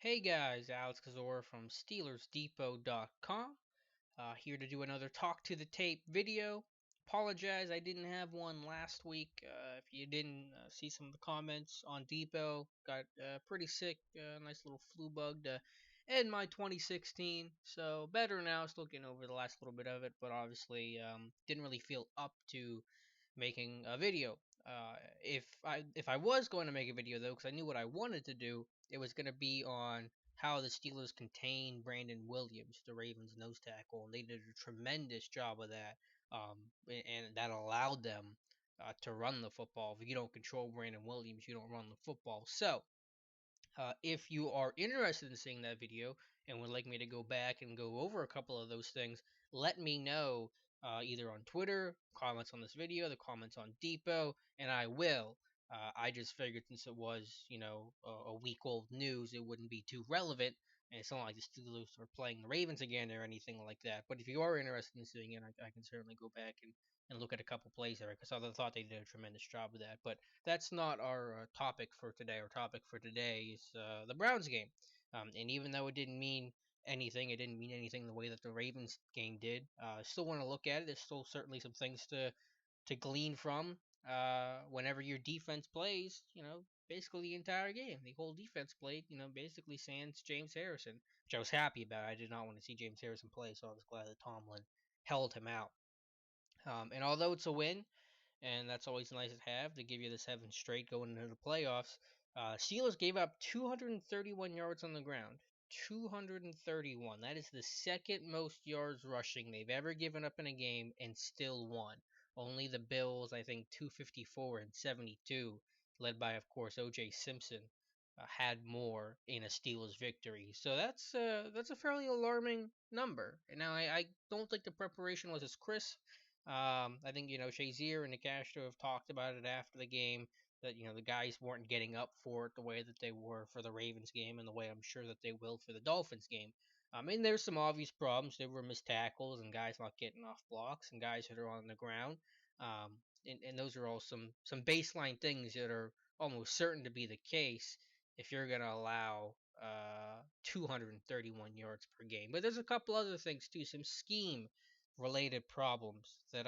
Hey guys, Alex Kazor from SteelersDepot.com. Here to do another talk to the tape video. Apologize, I didn't have one last week. If you didn't see some of the comments on Depot, got pretty sick, nice little flu bug to end my 2016. So better now, still getting over the last little bit of it, but obviously didn't really feel up to making a video. If I was going to make a video though, because I knew what I wanted to do, it was going to be on how the Steelers contained Brandon Williams, the Ravens nose tackle, and they did a tremendous job of that. And that allowed them to run the football. If you don't control Brandon Williams, you don't run the football. So if you are interested in seeing that video and would like me to go back and go over a couple of those things, let me know either on Twitter, comments on this video, the comments on Depot, and I will. I just figured since it was, a week old news, it wouldn't be too relevant. And it's not like the Steelers are playing the Ravens again or anything like that. But if you are interested in seeing it, I can certainly go back and look at a couple plays there because I thought they did a tremendous job of that. But that's not our topic for today. Our topic for today is the Browns game. And even though it didn't mean anything, it didn't mean anything the way that the Ravens game did. I still want to look at it. There's still certainly some things to glean from. Whenever your defense plays, basically the entire game, the whole defense played, basically sans James Harrison, which I was happy about. I did not want to see James Harrison play, so I was glad that Tomlin held him out. And although it's a win, and that's always nice to have to give you the 7 straight going into the playoffs. Steelers gave up 231 yards on the ground. 231. That is the second most yards rushing they've ever given up in a game and still won. Only the Bills, I think, 254 and 72, led by, of course, O.J. Simpson, had more in a Steelers victory. So that's a fairly alarming number. And now I don't think the preparation was as crisp. I think Shazier and Castro have talked about it after the game that the guys weren't getting up for it the way that they were for the Ravens game and the way I'm sure that they will for the Dolphins game. I mean, there's some obvious problems. There were missed tackles and guys not getting off blocks and guys that are on the ground. And those are all some baseline things that are almost certain to be the case if you're going to allow 231 yards per game. But there's a couple other things too, some scheme related problems that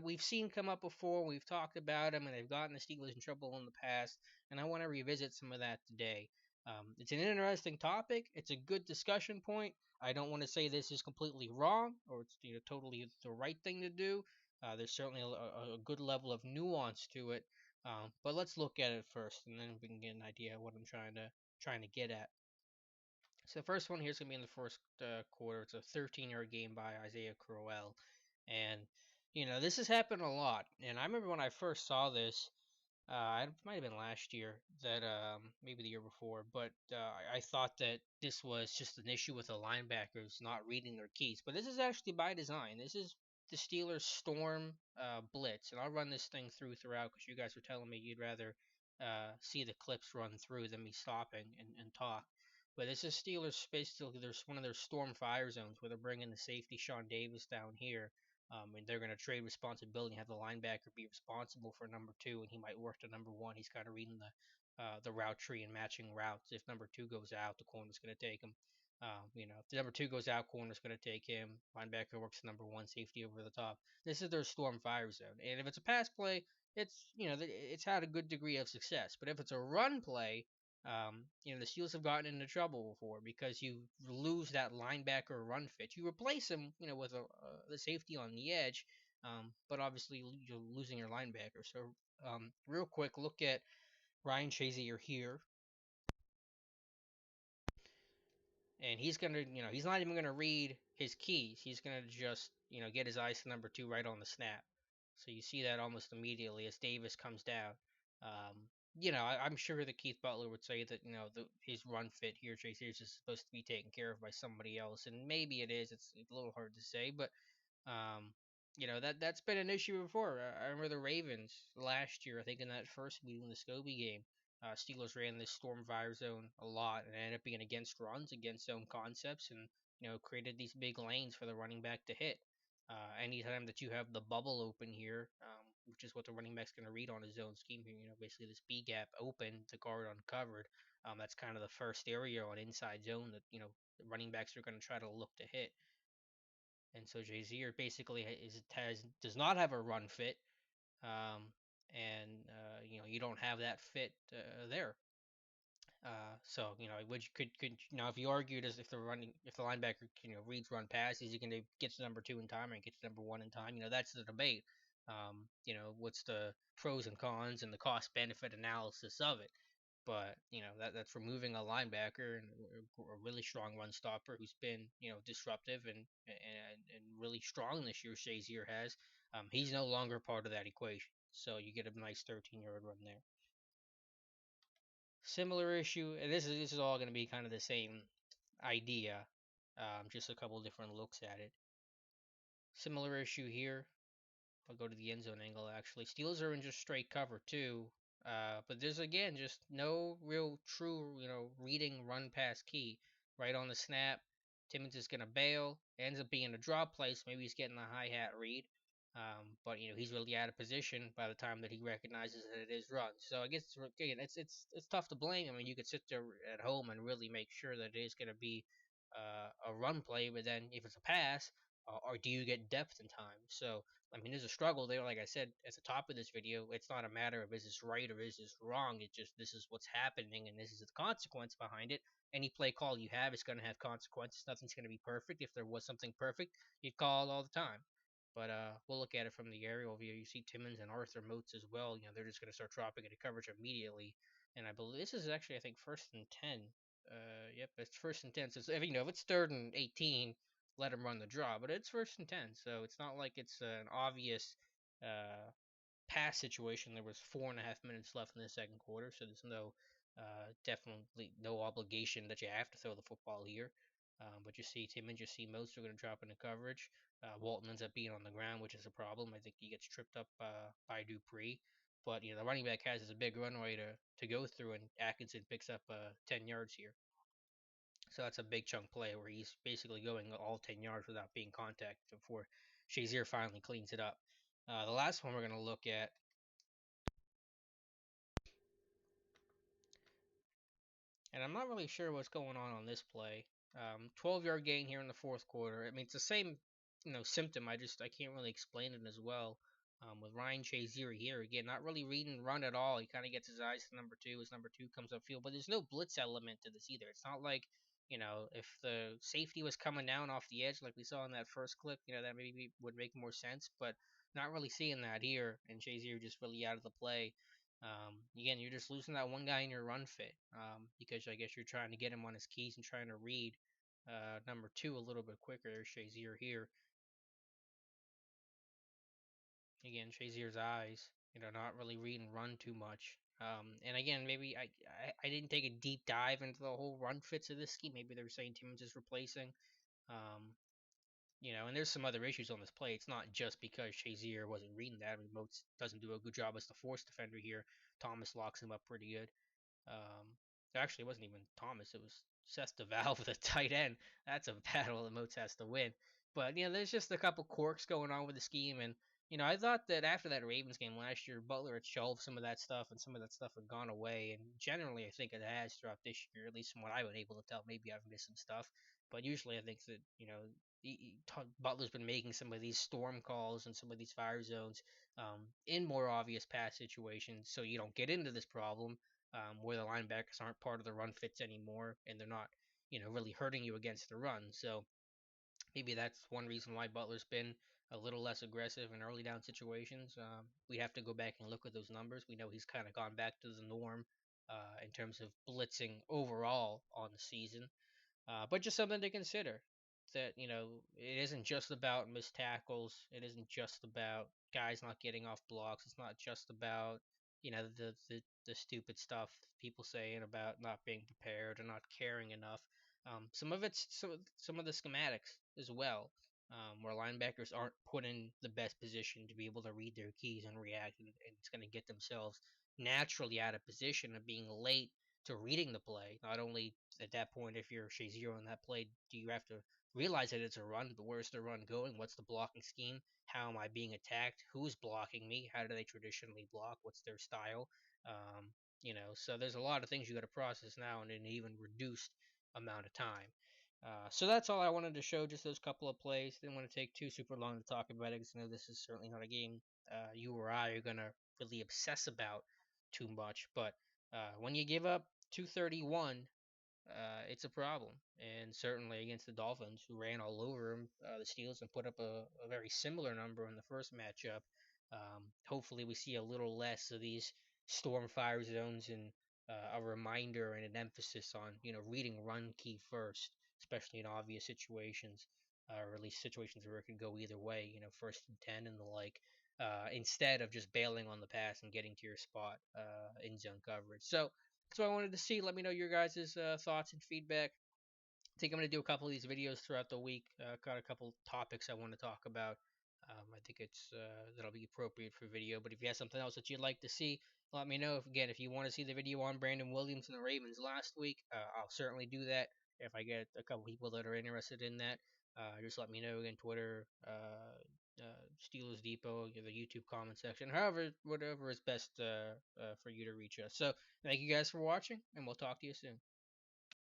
we've seen come up before. We've talked about them, and they've gotten the Steelers in trouble in the past. And I want to revisit some of that today. It's an interesting topic. It's a good discussion point. I don't want to say this is completely wrong or it's totally the right thing to do. There's certainly a good level of nuance to it. But let's look at it first, and then we can get an idea of what I'm trying to get at. So the first one here is going to be in the first quarter. It's a 13-yard game by Isaiah Crowell. And, this has happened a lot. And I remember when I first saw this, it might have been last year, that maybe the year before, but I thought that this was just an issue with the linebackers not reading their keys. But this is actually by design. This is the Steelers storm blitz. And I'll run this thing throughout because you guys were telling me you'd rather see the clips run through than me stopping and talk. But this is Steelers basically there's one of their storm fire zones where they're bringing the safety Sean Davis down here. And they're going to trade responsibility and have the linebacker be responsible for number two, and he might work to number one. He's kind of reading the route tree and matching routes. If number two goes out, the corner's going to take him. If the number two goes out, corner's going to take him. Linebacker works to number one, safety over the top. This is their storm fire zone, and if it's a pass play, it's had a good degree of success. But if it's a run play, the Steelers have gotten into trouble before because you lose that linebacker run fit. You replace him, with the safety on the edge, but obviously you're losing your linebacker. So, real quick, look at Ryan Shazier here, and he's gonna, he's not even gonna read his keys. He's gonna just, get his eyes to number two right on the snap. So you see that almost immediately as Davis comes down. I'm sure that Keith Butler would say that his run fit here, Chase Sears, is supposed to be taken care of by somebody else, and maybe it is. It's a little hard to say, but that's been an issue before. I remember the Ravens last year. I think in that first meeting, the Scobie game, Steelers ran this storm fire zone a lot, and ended up being against runs, against zone concepts, and created these big lanes for the running back to hit. Anytime that you have the bubble open here, which is what the running back's going to read on his zone scheme here. Basically this B gap open, the guard uncovered. That's kind of the first area on inside zone that the running backs are going to try to look to hit. And so Jazier basically does not have a run fit, and you don't have that fit there. So which could now if you argued as if the linebacker reads run passes, he can get to number 2 in time and get to number 1 in time. That's the debate. What's the pros and cons and the cost benefit analysis of it? But that's removing a linebacker and a really strong run stopper who's been disruptive and really strong this year. Shazier has. He's no longer part of that equation, so you get a nice 13-yard run there. Similar issue, and this is all going to be kind of the same idea, just a couple different looks at it. Similar issue here. I'll go to the end zone angle actually. Steelers are in just straight cover too, but there's again just no real true reading run pass key. Right on the snap, Timmons is gonna bail. Ends up being a draw play, so maybe he's getting a hi hat read. But he's really out of position by the time that he recognizes that it is run. So I guess again it's tough to blame. I mean, you could sit there at home and really make sure that it is going to be a run play, but then if it's a pass, or do you get depth in time? So I mean, there's a struggle there. Like I said at the top of this video, it's not a matter of is this right or is this wrong. It's just this is what's happening and this is the consequence behind it. Any play call you have is going to have consequences. Nothing's going to be perfect. If there was something perfect, you'd call it all the time. But we'll look at it from the aerial view. You see Timmons and Arthur Moats as well. They're just going to start dropping into coverage immediately. And I believe this is actually, I think, 1st and 10. Yep, it's 1st and 10. So if it's 3rd and 18, let them run the draw. But it's 1st and 10, so it's not like it's an obvious pass situation. There was 4.5 minutes left in the second quarter, so there's definitely no obligation that you have to throw the football here. But you see Timmons, you see Moats are going to drop into coverage. Walton ends up being on the ground, which is a problem. I think he gets tripped up by Dupree. But the running back has a big runway to go through, and Atkinson picks up 10 yards here. So that's a big chunk play where he's basically going all 10 yards without being contacted before Shazier finally cleans it up. The last one we're going to look at, and I'm not really sure what's going on this play. 12-yard gain here in the fourth quarter. I mean, it's the same symptom. I can't really explain it as well. With Ryan Shazier here again, not really reading run at all. He kind of gets his eyes to number 2. His number 2 comes upfield, but there's no blitz element to this either. It's not like if the safety was coming down off the edge like we saw in that first clip, that maybe would make more sense, but not really seeing that here. And Shazier just really out of the play. Again, you're just losing that one guy in your run fit because I guess you're trying to get him on his keys and trying to read number 2 a little bit quicker. There's Shazier here. Again, Shazier's eyes, not really reading run too much. And again, maybe I didn't take a deep dive into the whole run fits of this scheme. Maybe they were saying Timmons is replacing. And there's some other issues on this play. It's not just because Shazier wasn't reading that. I mean, Moats doesn't do a good job as the force defender here. Thomas locks him up pretty good. Actually, it wasn't even Thomas. It was Seth DeVal with a tight end. That's a battle that Moats has to win. But, there's just a couple quirks going on with the scheme. And, I thought that after that Ravens game last year, Butler had shelved some of that stuff and some of that stuff had gone away. And generally, I think it has throughout this year, at least from what I've been able to tell. Maybe I've missed some stuff. But usually I think that, Butler's been making some of these storm calls and some of these fire zones in more obvious pass situations so you don't get into this problem where the linebackers aren't part of the run fits anymore and they're not, really hurting you against the run. So maybe that's one reason why Butler's been a little less aggressive in early down situations. We have to go back and look at those numbers. We know he's kind of gone back to the norm in terms of blitzing overall on the season. But just something to consider that, it isn't just about missed tackles. It isn't just about guys not getting off blocks. It's not just about, the stupid stuff people saying about not being prepared or not caring enough. Some of it's some of the schematics as well, where linebackers aren't put in the best position to be able to read their keys and react, and it's going to get themselves naturally out of position of being late to reading the play. Not only at that point, if you're Shazier on that play, do you have to realize that it's a run, but where's the run going? What's the blocking scheme? How am I being attacked? Who's blocking me? How do they traditionally block? What's their style? So there's a lot of things you got to process now in an even reduced amount of time. So that's all I wanted to show, just those couple of plays. Didn't want to take too super long to talk about it because I know this is certainly not a game you or I are going to really obsess about too much. But when you give up 231, it's a problem. And certainly against the Dolphins, who ran all over them, the Steelers, and put up a very similar number in the first matchup. Hopefully, we see a little less of these storm fire zones and a reminder and an emphasis on reading run key first, especially in obvious situations, or at least situations where it could go either way. First and 10 and the like. Instead of just bailing on the pass and getting to your spot in zone coverage. So I wanted to see. Let me know your guys' thoughts and feedback. I think I'm going to do a couple of these videos throughout the week. Got a couple topics I want to talk about. I think that'll be appropriate for video. But if you have something else that you'd like to see, let me know. If you want to see the video on Brandon Williams and the Ravens last week, I'll certainly do that. If I get a couple people that are interested in that, just let me know. Again, Twitter, Steelers Depot, the YouTube comment section, however, whatever is best for you to reach us. So thank you guys for watching, and we'll talk to you soon.